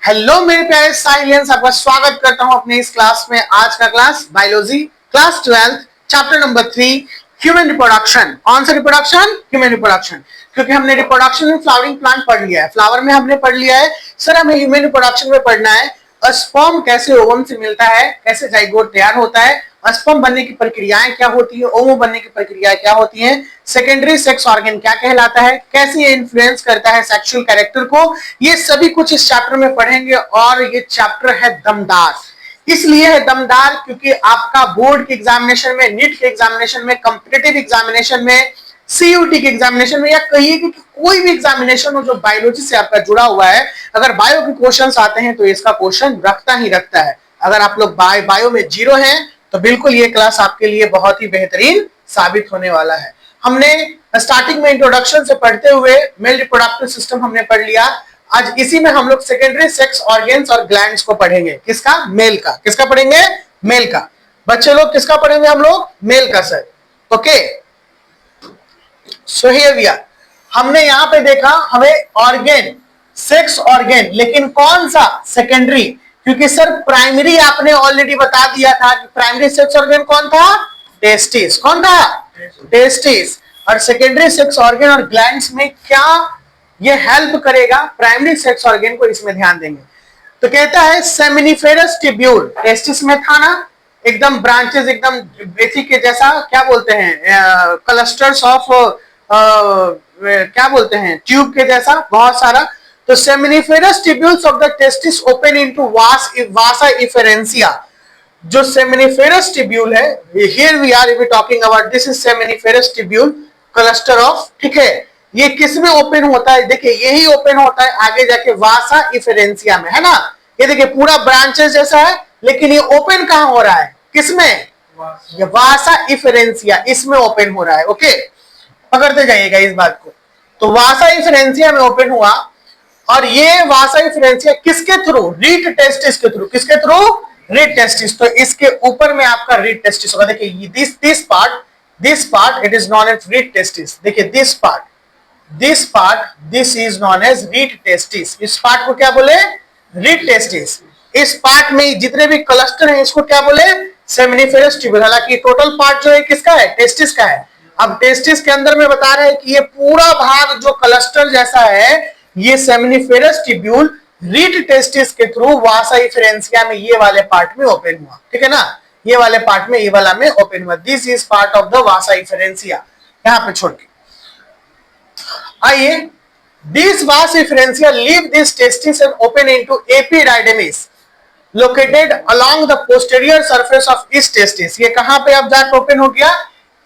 Hello मेरे प्यारे silence, आपका स्वागत करता हूं अपने इस क्लास में। आज का class biology class 12 chapter number 3 human reproduction. कौन सा रिप्रोडक्शन? Human reproduction. क्योंकि हमने रिप्रोडक्शन में फ्लावरिंग प्लांट पढ़ लिया है, फ्लावर में हमने पढ़ लिया है। सर हमें ह्यूमन रिप्रोडक्शन में पढ़ना है स्पर्म कैसे ओवम से मिलता है, कैसे जाइगोट तैयार होता है, स्पर्म बनने की प्रक्रियाएं क्या होती है, ओवम बनने की प्रक्रियाएं क्या होती हैं, सेकेंडरी सेक्स ऑर्गन क्या कहलाता है, कैसे ये इन्फ्लुएंस करता है सेक्सुअल कैरेक्टर को, ये सभी कुछ इस चैप्टर में पढ़ेंगे। और ये चैप्टर है दमदार। इसलिए है दमदार क्योंकि आपका बोर्ड के एग्जामिनेशन में, नीट के एग्जामिनेशन में, कॉम्पिटिटिव एग्जामिनेशन में, सीयूटी के एग्जामिनेशन में, या कहिए कि कोई भी एग्जामिनेशन हो जो बायोलॉजी से आपका जुड़ा हुआ है, अगर बायो के क्वेश्चंस आते हैं तो इसका क्वेश्चन रखता ही रखता है। अगर आप लोग बायो में जीरो हैं तो बिल्कुल ये क्लास आपके लिए बहुत ही बेहतरीन साबित होने वाला है। हमने स्टार्टिंग में इंट्रोडक्शन से पढ़ते हुए मेल रिप्रोडक्टिव सिस्टम हमने पढ़ लिया। आज इसी में हम लोग सेकेंडरी सेक्स ऑर्गन्स और ग्लैंड्स को पढ़ेंगे। किसका? मेल का। किसका पढ़ेंगे? मेल का। बच्चे लोग किसका पढ़ेंगे हम लोग? मेल का sir. Okay, so here we are. हमने यहां पे देखा हमें ऑर्गन, सेक्स ऑर्गन, लेकिन कौन सा? सेकेंडरी। क्योंकि सर प्राइमरी आपने ऑलरेडी बता दिया था कि प्राइमरी सेक्स ऑर्गन कौन था? टेस्टिस। कौन था? टेस्टिस। और सेकेंडरी सेक्स ऑर्गन और ग्लैंड्स में क्या ये हेल्प करेगा प्राइमरी सेक्स ऑर्गन को, इसमें ध्यान देंगे। तो कहता है सेमिनिफेरस ट्यूब्यूल, टेस्टिस में था ना, एकदम ब्रांचेस, एकदम बेथी के जैसा, क्या बोलते हैं, क्लस्टर्स ऑफ क्या बोलते हैं, ट्यूब के जैसा बहुत सारा। तो seminiferous tubules of the testis open into vasa efferentia. जो सेमिनिफेरस ट्यूब्यूल है, here we are talking about this is seminiferous tubule cluster of, ठीक है। ये किस में ओपन होता है? देखिए यही ओपन होता है आगे जाके वासा इफेरेंसिया में, है ना। ये देखिए पूरा ब्रांचेस जैसा है, लेकिन ये ओपन कहां हो रहा है? किसमें? वासा इफेरेंसिया, इसमें ओपन हो रहा है। ओके, पकड़ते जाइएगा इस बात को। तो वासा इफेरेंसिया में ओपन हुआ, और ये वासा इफेरेंसिया किसके थ्रू? रीट टेस्टिस के थ्रू। किसके थ्रू? Rete testis. तो इसके ऊपर में आपका रीट टेस्टिस होगा। देखिए this part it is known as rete testis. देखिए this part this is known as rete testis. इस पार्ट को क्या बोले? रीट टेस्टिस। इस पार्ट में जितने भी क्लस्टर हैं इसको क्या बोले? Seminiferous tubule. हालांकि टोटल पार्ट जो है किसका है? टेस्टिस का है। अब टेस्टिस के अंदर में बता रहे हैं कि ये पूरा भाग जो क्लस्टर जैसा है, ये सेमिनिफेरस ट्यूब्यूल रीट टेस्टिस के थ्रू वासा इफेरेंसिया में ये वाले पार्ट में ओपन हुआ, ठीक है ना। ये वाले पार्ट में, ये वाला में ओपन हुआ। This is part of the vasa efferentia. यहां पे छोड़ के आइए, this vasa efferentia leave this testis and open into epididymis located along the posterior surface of इस टेस्टिस। ये कहां पे अब जाकर ओपन हो गया?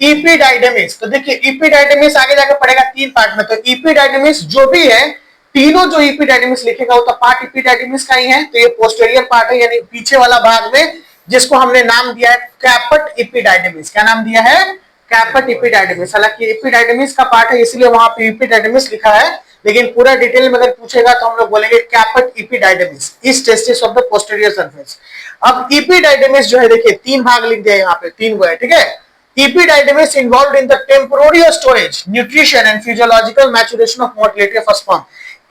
इपिडाइडेमिस। तो देखिए इपिडाइडेमिस आगे जाकर पड़ेगा 3 पार्ट में। तो इपिडाइडेमिस जो भी है, तीनों जो इपिडाइडेमिस लिखेगा वो तो पार्ट इपिडाइडेमिस का ही है। तो ये पोस्टीरियर पार्ट है, यानी पीछे वाला भाग में, जिसको हमने नाम दिया है कैपट इपिडाइडेमिस। क्या नाम दिया है? कैपट इपिडाइडेमिस। हालांकि इपिडाइडेमिस का पार्ट है इसलिए वहां पे इपिडाइडेमिस लिखा है, लेकिन पूरा डिटेल में अगर पूछेगा तो हम लोग बोलेंगे कैपट इपिडाइडेमिस, इस testis of the posterior surface. अब इपिडाइडेमिस जो है, देखिए 3 भाग लिख दिया यहाँ पे, 3 गो है, ठीक है। Epididymis involved in the temporary storage, nutrition and physiological maturation of motility of sperm.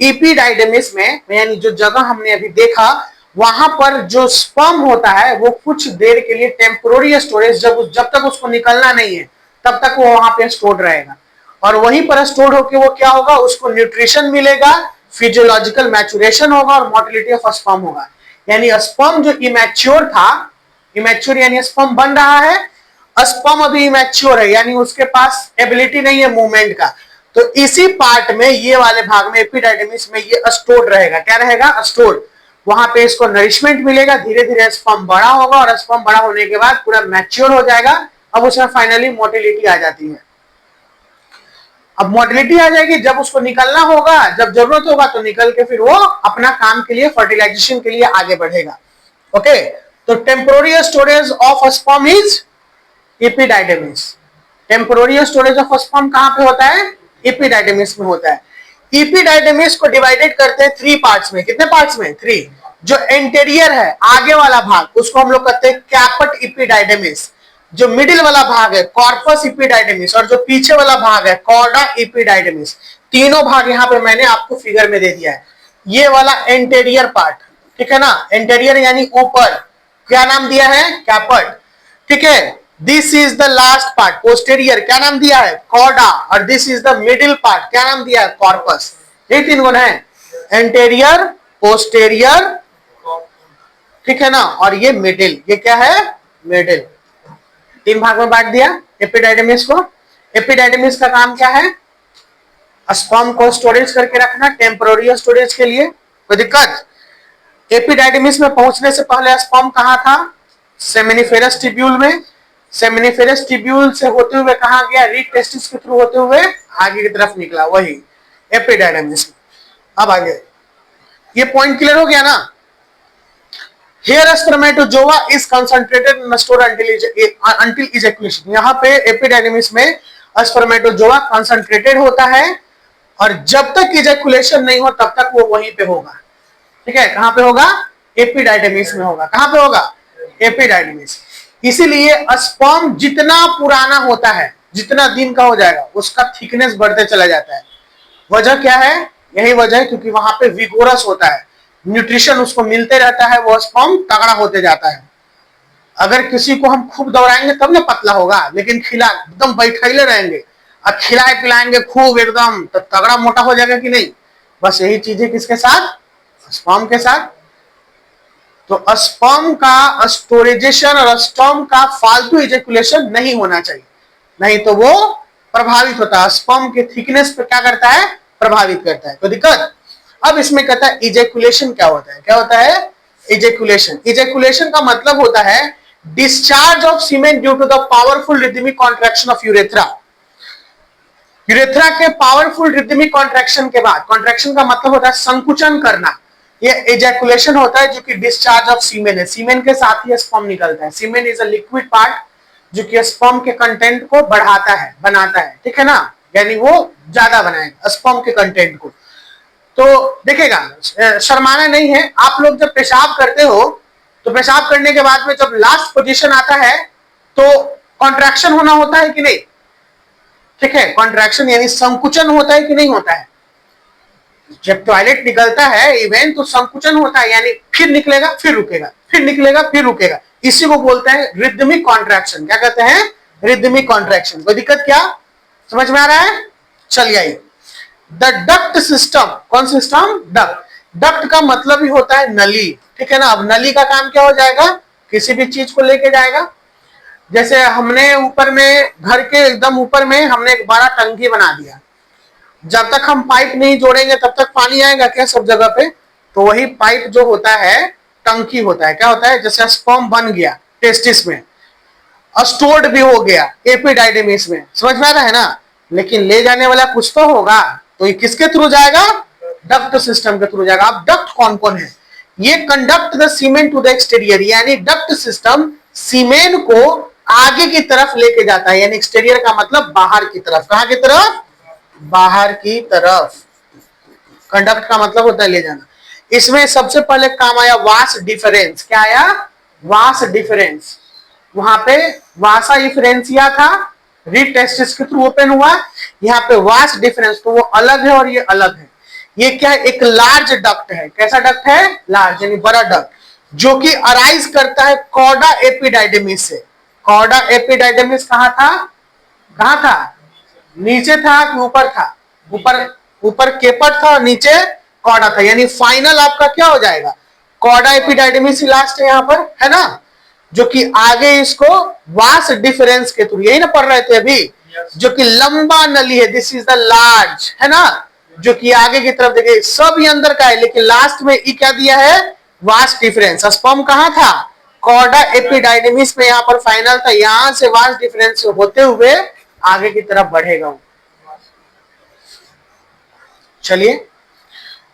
Epididymis में यानी जो जगह हमने अभी देखा, वहां पर जो स्पर्म होता है वो कुछ देर के लिए टेम्पोररी स्टोरेज, जब तक उसको निकलना नहीं है तब तक वो वहां पे स्टोर रहेगा, और वहीं पर स्टोर होकर वो क्या होगा? उसको न्यूट्रिशन मिलेगा, फिजियोलॉजिकल मैचुरेशन होगा और मोटिलिटी ऑफ स्पर्म होगा। यानी स्पर्म जो इमैच्योर था, इमैच्योर यानी स्पर्म बन रहा है, स्पर्म अभी इमैच्योर है, यानी उसके पास एबिलिटी नहीं है मूवमेंट का। तो इसी पार्ट में, ये वाले भाग में, एपिडाइडेमिस में, ये स्टोर्ड रहेगा। क्या रहेगा? स्टोर्ड। वहां पे इसको नरिशमेंट मिलेगा, धीरे धीरे स्पर्म बड़ा होगा, और स्पर्म बड़ा होने के बाद पूरा मैच्योर हो जाएगा। अब उसमें फाइनली मोटिलिटी आ जाती है। अब मोटिलिटी आ जाएगी जब उसको निकलना होगा, जब जरूरत होगा तो निकल के फिर वो अपना काम के लिए, फर्टिलाइजेशन के लिए आगे बढ़ेगा। ओके, तो temporary storage of sperm is epididymis. Temporary storage of sperm कहां पे होता है? एपिडाइडेमिस में होता है। एपिडाइडेमिस को डिवाइडेड करते हैं 3 पार्ट्स में। कितने पार्ट्स में? 3। जो एंटेरियर है, आगे वाला भाग, उसको हम लोग कहते हैं कैपट एपिडाइडेमिस। जो मिडिल वाला भाग है कॉर्पस एपिडाइडेमिस, और जो पीछे वाला भाग है कॉर्डा एपिडाइडेमिस। तीनों भाग यहाँ पे मैंने आपको फिगर में दे दिया है। ये वाला एंटेरियर पार्ट, ठीक है ना, एंटेरियर यानी ऊपर, क्या नाम दिया है, कैपर्ट, ठीक है। This is the last part, posterior, क्या नाम दिया है, कॉर्डा, और this is the middle part, क्या नाम दिया है, कॉर्पस। ये तीन गुण है, एंटेरियर, पोस्टेरियर, ठीक है ना, और ये मिडिल, ये क्या है, मिडिल। तीन भाग में बांट दिया एपिडाइडमिस को। एपिडाइडमिस का काम क्या है, स्पर्म को स्टोरेज करके रखना, टेम्पोररी स्टोरेज के लिए, कोई दिक्कत। एपिडाइडमिस में पहुंचने से पहले स्पर्म कहां था, सेमिनिफेरस ट्यूब्यूल में, सेमिनिफेरस ट्यूब्यूल से होते हुए कहां गया, रीड टेस्टिस के थ्रू होते हुए आगे की तरफ निकला, वही एपिडाइडमिस। अब आगे, ये पॉइंट क्लियर हो गया ना। Here spermatozoa is concentrated in the store until ejaculation। यहाँ पे एपिडाइडमिस में स्पर्मेटोजोआ कंसंट्रेटेड होता है और जब तक इजैकुलेशन नहीं हो तब तक वो वहीं पे होगा, ठीक है। कहां पे होगा, एपिडाइडमिस में होगा। कहां पे होगा, एपिडाइडमिस। इसीलिए स्पर्म जितना पुराना होता है, जितना दिन का हो जाएगा, उसका थिकनेस बढ़ते चला जाता है। वजह क्या है, यही वजह है क्योंकि वहां पे विगोरस होता है, न्यूट्रिशन उसको मिलते रहता है, वो स्पर्म तगड़ा होते जाता है। अगर किसी को हम खूब दौड़ाएंगे तब ना पतला होगा, लेकिन खिला एकदम बैठैले रहेंगे और खिलाए पिलाएंगे खूब एकदम, तो तगड़ा मोटा हो जाएगा कि नहीं। बस यही चीज है किसके साथ, स्पर्म के साथ। तो स्पर्म का स्टोरेजेशन और स्पर्म का फालतू इजेकुलेशन नहीं होना चाहिए, नहीं तो वो प्रभावित होता है, स्पर्म के थिकनेस पे क्या करता है, प्रभावित करता है, कोई दिक्कत। अब इसमें कहता है इजेकुलेशन क्या होता है, क्या होता है, इजेकुलेशन। इजेकुलेशन का मतलब होता है discharge of semen due to the powerful rhythmic contraction of urethra. Urethra के पावरफुल रिदमिक कॉन्ट्रैक्शन के बाद, कॉन्ट्रैक्शन का मतलब होता है संकुचन करना, ये इजैकुलेशन होता है जो कि डिस्चार्ज ऑफ सीमेन है। सीमेन के साथ ही स्पर्म निकलता है। Semen is a liquid part जो कि स्पर्म के कंटेंट को बढ़ाता है, बनाता है, ठीक है ना, यानी वो ज्यादा बनाएगा स्पर्म के कंटेंट को। तो देखिएगा, शर्माना नहीं है, आप लोग जब पेशाब करते हो तो पेशाब करने के बाद में जब लास्ट पोजीशन आता है तो कॉन्ट्रैक्शन होना होता है कि नहीं, ठीक है, कॉन्ट्रैक्शन यानी संकुचन होता है कि नहीं होता है। जब टॉयलेट निकलता है इवेंट तो संकुचन होता है, यानी फिर निकलेगा फिर रुकेगा, फिर निकलेगा फिर रुकेगा, इसी को बोलते हैं रिदमिक कॉन्ट्रैक्शन। क्या कहते हैं, रिदमिक कॉन्ट्रैक्शन। कोई दिक्कत क्या, समझ में आ रहा है, चलिए आइए। द डक्ट सिस्टम, कौन सिस्टम, डक्ट। डक्ट का मतलब ही होता है नली, ठीक है ना। अब नली का काम क्या हो जाएगा, किसी भी चीज को लेके जाएगा। जैसे हमने ऊपर में, घर के एकदम ऊपर में हमने एक बड़ा टंकी बना दिया, जब तक हम पाइप नहीं जोड़ेंगे तब तक पानी आएगा क्या सब जगह पे। तो वही पाइप जो होता है टंकी होता है, क्या होता है, जैसे स्पर्म बन गया टेस्टिस में, स्टोर्ड भी हो गया एपिडाइडमिस में, समझ में आ रहा है ना। लेकिन ले जाने वाला कुछ तो होगा, तो ये किसके थ्रू जाएगा, डक्ट सिस्टम के थ्रू जाएगा। अब डक्ट कौन कौन है, ये conduct the semen to the exterior, यानी डक्ट सिस्टम सीमेन को आगे की तरफ लेके जाता है, यानी एक्सटीरियर का मतलब बाहर की तरफ। कहां की तरफ, बाहर की तरफ। कंडक्ट का मतलब होता है ले जाना। इसमें सबसे पहले काम आया वास डिफरेंस, क्या आया, वास डिफरेंस। वहां पे वासा इफरेंसिया था, रीड टेस्टिस के थ्रू ओपन हुआ, यहाँ पे वास डिफरेंस, तो वो अलग है और ये अलग है। ये क्या है, एक लार्ज डक्ट है। कैसा डक्ट है, लार्ज यानी बड़ा डक्ट, जो कि अराइज करता है कॉर्डा एपिडाइडमिस से। कॉर्डा एपिडाइडमिस कहां था, कहां था, नीचे था कि ऊपर था, ऊपर, ऊपर केपट था और नीचे कॉर्डा था, यानी फाइनल आपका क्या हो जाएगा, कॉर्डा एपिडाइडमिस लास्ट है यहाँ पर, है ना। जो कि आगे इसको वास डिफरेंस के थ्रू, यही ना पढ़ रहे थे अभी, जो कि लंबा नली है, दिस इज द लार्ज, है ना, जो कि आगे की तरफ देखिए सब ही अंदर का है, लेकिन लास्ट में ई क्या दिया है, वास डिफरेंस। स्पर्म कहां था, कॉर्डा एपिडाइडमिस में, यहाँ पर फाइनल था, यहां से वास डिफरेंस होते हुए आगे की तरफ बढ़ेगा। चलिए,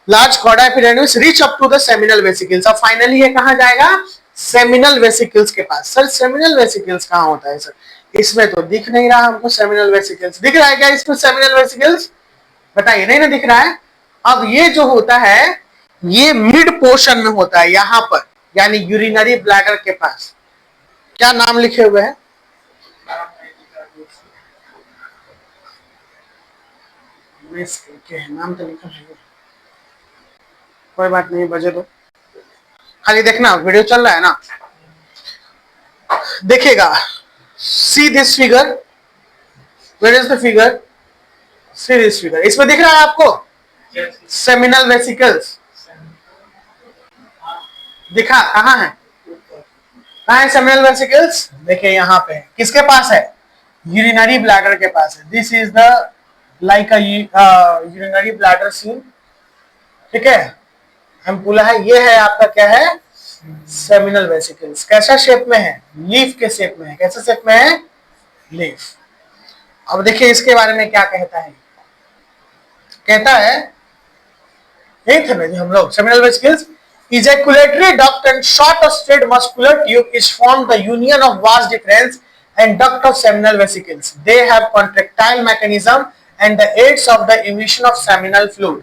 large corda epididymis reach up to the seminal vesicles. अब फाइनली ये कहां जाएगा, सेमिनल वेसिकल्स के पास। सर सेमिनल वेसिकल्स कहां होता है सर, इसमें तो दिख नहीं रहा हमको सेमिनल वेसिकल्स। दिख रहा है क्या इसमें सेमिनल वेसिकल्स, बताइए, नहीं ना दिख रहा है। अब ये जो होता है ये मिड पोर्शन में होता है, यहां पर, यानी यूरिनरी ब्लैडर के पास। क्या नाम लिखे हुए हैं, नाम तो लिखा है, कोई बात नहीं, बजे दो। खाली देखना, वीडियो चल रहा है ना, देखिएगा। See this figure, where is the figure, see this figure, इसमें दिख रहा है आपको सेमिनल वेसिकल्स दिखा, कहां है, कहां है सेमिनल वेसिकल्स, देखिए यहां पे किसके पास है, यूरिनरी ब्लैडर के पास है। This is the like a urinary bladder seen, ठीक है, एम्पुला है, ये है आपका क्या है, सेमिनल वेसिकल्स। कैसा शेप में है, लीफ के शेप में है, कैसे शेप में है, लीफ। अब देखिए इसके बारे में क्या कहता है, कहता है एक है जो हम लोग seminal vesicles ejaculatory duct and short or straight muscular tube is formed the union of vas deferens and duct of seminal vesicles. They have contractile mechanism and the aids of the emission of seminal fluid.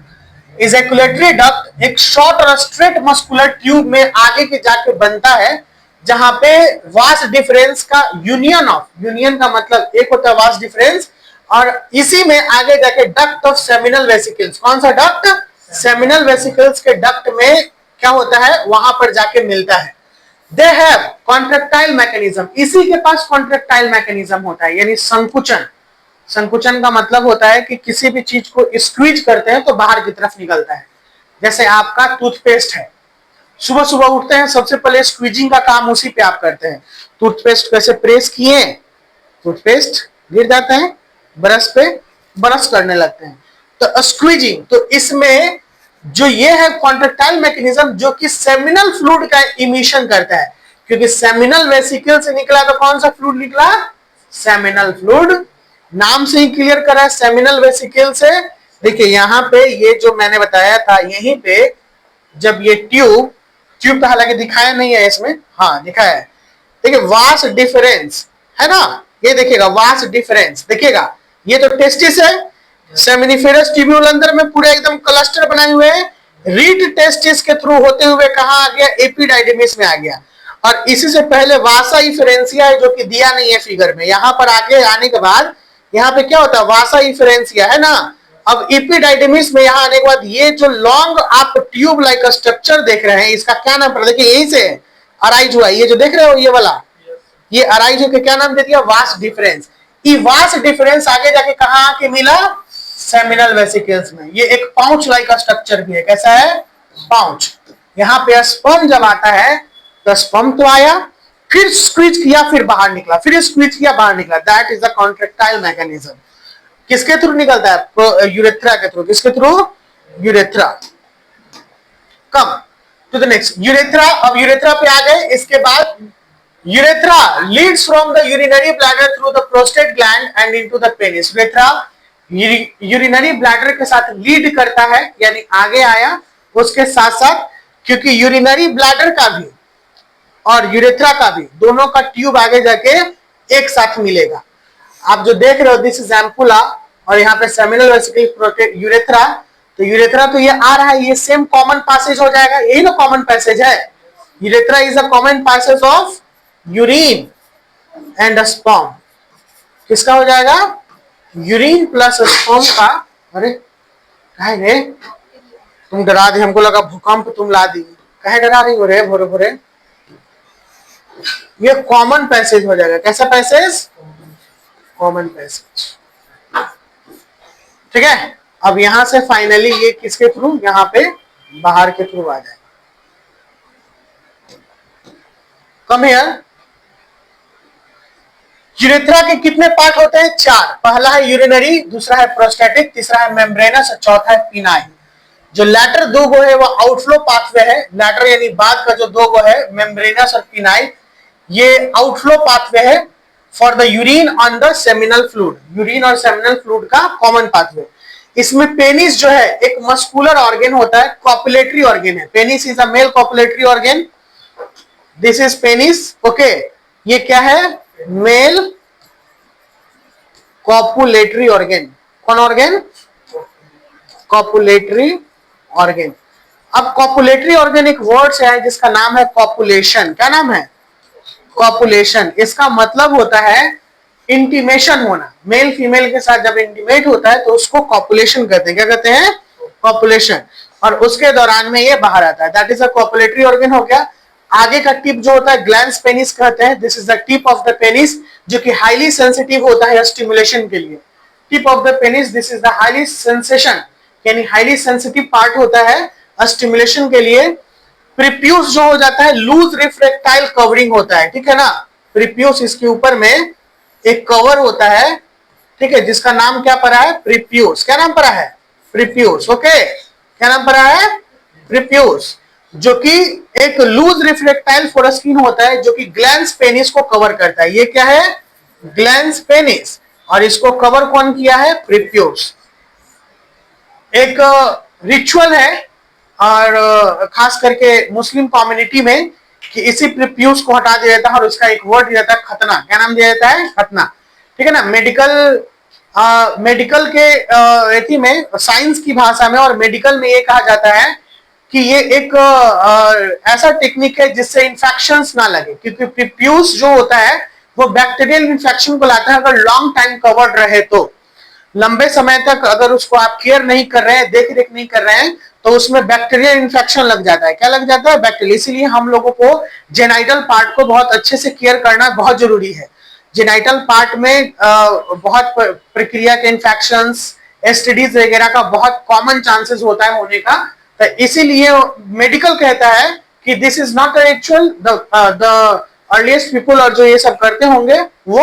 Ejaculatory duct एक short और straight muscular tube में आगे के जाके बनता है, जहां पे vas deferens का union का मतलब एक होता है vas deferens, और इसी में आगे जाके duct of seminal vesicles, कौन सा duct, सेमिनल वेसिकल्स के डक्ट में क्या होता है, वहां पर जाके मिलता है। दे हैव कॉन्ट्रैक्टाइल मैकेनिज्म, इसी के पास कॉन्ट्रैक्टाइल मैकेनिज्म होता है, यानी संकुचन। संकुचन का मतलब होता है कि किसी भी चीज को स्क्वीज करते हैं तो बाहर की तरफ निकलता है। जैसे आपका टूथपेस्ट है, सुबह सुबह उठते हैं, सबसे पहले स्क्वीजिंग का काम उसी पे आप करते हैं। टूथपेस्ट कैसे प्रेस किए, टूथपेस्ट गिर जाता है, ब्रश पे ब्रश करने लगते हैं, तो स्क्वीजिंग। तो इसमें जो ये है कॉन्ट्रैक्टाइल मैकेनिज्म, जो कि सेमिनल फ्लूइड का इमिशन करता है, क्योंकि सेमिनल वेसिकल से निकला तो कौन सा फ्लूइड निकला, सेमिनल फ्लूइड। नाम से ही क्लियर करा है, सेमिनल वेसिकल से। देखिए यहां पे ये जो मैंने बताया था, यहीं पे जब ये ट्यूब तो हालांकि दिखाया नहीं है इसमें, हाँ दिखाया है, देखिए वास डिफरेंस है ना, ये देखिएगा वास डिफरेंस, देखिएगा ये तो टेस्टिस है, सेमिनिफेरस ट्यूब्यूल अंदर में पूरे एकदम क्लस्टर बनाए हुए हैं, रीड टेस्टिस के थ्रू होते हुए कहां आ गया, एपिडाइडिमिस में आ गया। और इसी से पहले वासा इफेरेंसिया है, जो कि दिया नहीं है फिगर में, यहां पर आगे आने के बाद यहां पे क्या होता है, वासा इफेरेंसिया है ना। अब एपिडाइडिमिस में यहां आने के बाद ये जो लॉन्ग आप ट्यूब लाइक स्ट्रक्चर देख रहे हैं, इसका क्या नाम पड़ा, देखिए यही से अराइज हुआ, ये जो देख रहे हो ये वाला, ये अराइज होकर क्या नाम दे दिया, वास डिफरेंस। ये वास डिफरेंस आगे जाके कहां आके मिला, सेमिनल वेसिकल्स में। ये एक पाउच लाइक का स्ट्रक्चर भी है, कैसा है, पाउच। यहां पे स्पर्म जब आता है तो स्पर्म तो आया, फिर स्क्वीज किया, फिर बाहर निकला, फिर स्क्वीज किया, बाहर निकला। That is the contractile mechanism. किसके थ्रू निकलता है, यूरेथ्रा के थ्रू। किसके through, urethra. Come to the next, urethra. अब यूरेथ्रा पे आ गए, इसके बाद urethra leads from the urinary bladder through the prostate gland and into the penis. Urethra urinary bladder के साथ लीड करता है, यानी आगे आया, उसके साथ साथ, क्योंकि यूरिनरी ब्लैडर का भी और यूरेथ्रा का भी दोनों का ट्यूब आगे जाके एक साथ मिलेगा। आप जो देख रहे हो दिस इज एम्पुला, और यहाँ पे सेमिनल वेसिकल प्रोटेक्ट यूरेथ्रा, तो यूरेथ्रा तो ये आ रहा है, ये सेम कॉमन पैसेज हो जाएगा, यही ना कॉमन पैसेज है। Urethra is a common passage of urine and sperm. किसका हो जाएगा, यूरिन प्लस स्पर्म का। अरे कहे रे, तुम डरा दी, हमको लगा भूकंप तुम ला दी, कहे डरा रही हो रे भोरे भोरे। ये कॉमन पैसेज हो जाएगा, कैसा पैसेज, कॉमन पैसेज, ठीक है। अब यहां से फाइनली ये किसके थ्रू, यहां पे बाहर के थ्रू आ जाएगा। Come here. यूरेथ्रा के कितने पार्ट होते हैं, चार। पहला है यूरिनरी, दूसरा है प्रोस्टेटिक, तीसरा है मेम्ब्रेनस और चौथा है पिनाई। जो लैटर दो गो है वो आउटफ्लो पाथवे है, लैटर यानी बाद का जो दो गो है मेम्ब्रेनस और पिनाई, ये आउटफ्लो पाथवे है for the urine on the seminal fluid. Urine और सेमिनल फ्लूइड का कॉमन पाथवे। इसमें पेनिस जो है एक मस्कुलर ऑर्गन होता है, कॉपुलेटरी ऑर्गन है। Penis is a male copulatory organ, this is penis, okay. ये क्या है, मेल कॉपुलेटरी ऑर्गन। कौन ऑर्गन, कॉपुलेटरी ऑर्गन। अब कॉपुलेटरी ऑर्गन एक वर्ड से है जिसका नाम है कॉपुलेशन। क्या नाम है, कॉपुलेशन। इसका मतलब होता है इंटीमेशन होना, मेल फीमेल के साथ जब इंटीमेट होता है तो उसको कॉपुलेशन कहते हैं। क्या कहते हैं, कॉपुलेशन। और उसके दौरान में ये बाहर आता है, that is a copulatory organ हो गया। आगे का टिप जो होता है ग्लैंस पेनिस कहते हैं, this is the tip of the penis, जो कि हाईली सेंसिटिव होता है स्टिमुलेशन के लिए। Tip of the penis, this is the highly sensation, यानी हाईली सेंसिटिव पार्ट होता है स्टिमुलेशन के लिए। प्रीप्यूस जो हो जाता है लूज रिफ्रैक्टाइल कवरिंग होता है, ठीक है ना। प्रीप्यूस, इसके ऊपर में एक कवर होता है, ठीक है, जिसका नाम क्या पड़ा है, प्रीप्यूस। क्या नाम पड़ा है, प्रीप्यूस। ओके, क्या नाम पड़ा है, प्रीप्यूस, जो कि एक लूज रिफ्रैक्टाइल फोरस्किन होता है जो कि ग्लैंस पेनिस को कवर करता है। ये क्या है, ग्लैंस पेनिस, और इसको कवर कौन किया है, प्रीप्यूस। एक रिचुअल है और खास करके मुस्लिम कम्युनिटी में कि इसी प्रीप्यूस को हटा दिया जाता है और उसका एक वर्ड दिया जाता है खतना। क्या नाम दिया जाता है, खतना, ठीक है ना। मेडिकल के एथी में, साइंस की भाषा में और मेडिकल में ये कहा जाता है कि ये एक ऐसा टेक्निक है जिससे इंफेक्शंस ना लगे, क्योंकि प्रीप्यूस जो होता है वो बैक्टीरियल इंफेक्शन को लाता है अगर लॉन्ग टाइम कवर्ड रहे तो। लंबे समय तक अगर उसको आप केयर नहीं कर रहे हैं, देख रेख नहीं कर रहे हैं, तो उसमें बैक्टीरियल इन्फेक्शन लग जाता है। क्या लग जाता है, बैक्टीरिया। इसीलिए हम लोगों को जेनाइटल पार्ट को बहुत अच्छे से केयर करना बहुत जरूरी है। जेनाइटल पार्ट में बहुत प्रक्रिया के इन्फेक्शंस, एसटीडीज वगैरह का बहुत कॉमन चांसेस होता है होने का। तो इसीलिए मेडिकल कहता है कि this is not a ritual, the earliest people, और जो ये सब करते होंगे वो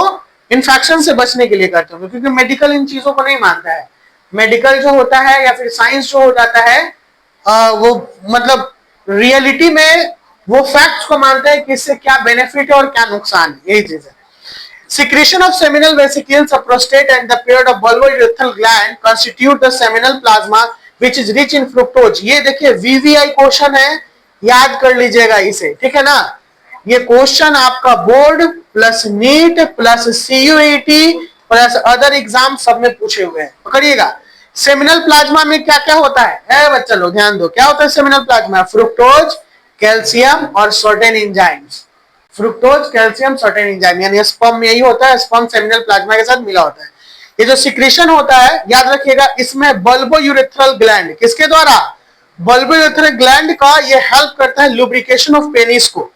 इन्फेक्शन से बचने के लिए करते होंगे, क्योंकि मेडिकल इन चीजों को नहीं मानता है। मेडिकल जो होता है या फिर साइंस जो हो जाता है वो मतलब रियलिटी में वो फैक्ट्स को मानता है कि इससे क्या बेनिफिट है और क्या नुकसान है, यही चीज है। Secretion of seminal vesicles of prostate and the period of bulbourethral gland constitute the seminal plasma which is rich in fructose। ये देखिए VVI क्वेश्चन है, याद कर लीजिएगा इसे, ठीक है ना। ये क्वेश्चन आपका board plus NEET plus CUET plus other exam सब में पूछे हुए हैं, पकड़िएगा। सेमिनल प्लाज्मा में क्या क्या होता है बच्चा लोग ध्यान दो, क्या होता है सेमिनल प्लाज्मा, फ्रुक्टोज, कैल्शियम और certain enzymes. Fructose, calcium, certain enzyme, यानी स्पर्म में यही होता है, स्पर्म सेमिनल प्लाज्मा के साथ मिला होता है। ये जो सिक्रेशन होता है याद रखिएगा, इसमें बल्बोयूरेथ्रल ग्लैंड, किसके द्वारा, बल्बोयूरेथ्रल ग्लैंड का ये हेल्प करता है लुब्रिकेशन ऑफ पेनिस को,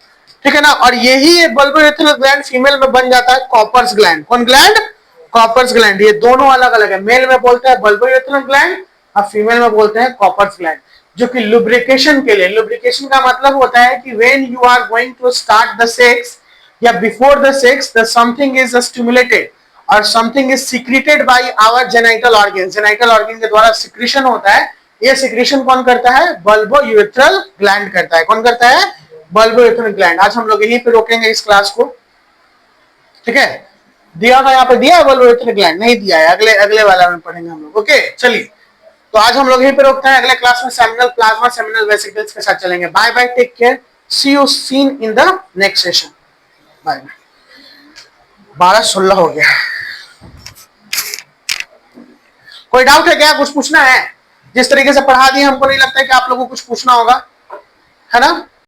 ठीक है ना। और यही बल्बोयूरेथ्रल ग्लैंड फीमेल में बन जाता है कॉपर्स ग्लैंड। कौन ग्लैंड, कॉपर्स ग्लैंड। ये दोनों अलग अलग है, मेल में बोलते हैं बल्बोयूरेथ्रल ग्लैंड और फीमेल में बोलते हैं कॉपर्स ग्लैंड, जो कि लुब्रिकेशन के लिए, लुब्रिकेशन का मतलब होता है कि when you are going to start the sex या before the sex, the something is stimulated और something is secreted by our genital organ. Genital organ के द्वारा सिक्रेशन होता है। ये सिक्रेशन कौन करता है, बल्बोयूरेथ्रल ग्लैंड करता है। कौन करता है, बल्बोयूरेथ्रल ग्लैंड। आज हम लोग यहीं पे रोकेंगे इस क्लास को, ठीक है। दिया था यहाँ पे, दिया है बल्बोयूरेथ्रल ग्लैंड, नहीं दिया है, अगले वाला में पढ़ेंगे हम लोग। ओके चलिए, तो आज हम लोग यहीं पे रोकते हैं, अगले क्लास में सेमिनल प्लाज्मा, सेमिनल वेसिकल्स के साथ चलेंगे। Bye bye, take care, see you soon in the next session. Bye. 12:16 हो गया। कोई डाउट है क्या, कुछ पूछना है? जिस तरीके से पढ़ा दिए हमको नहीं लगता है कि आप लोगों को कुछ पूछना होगा, है ना।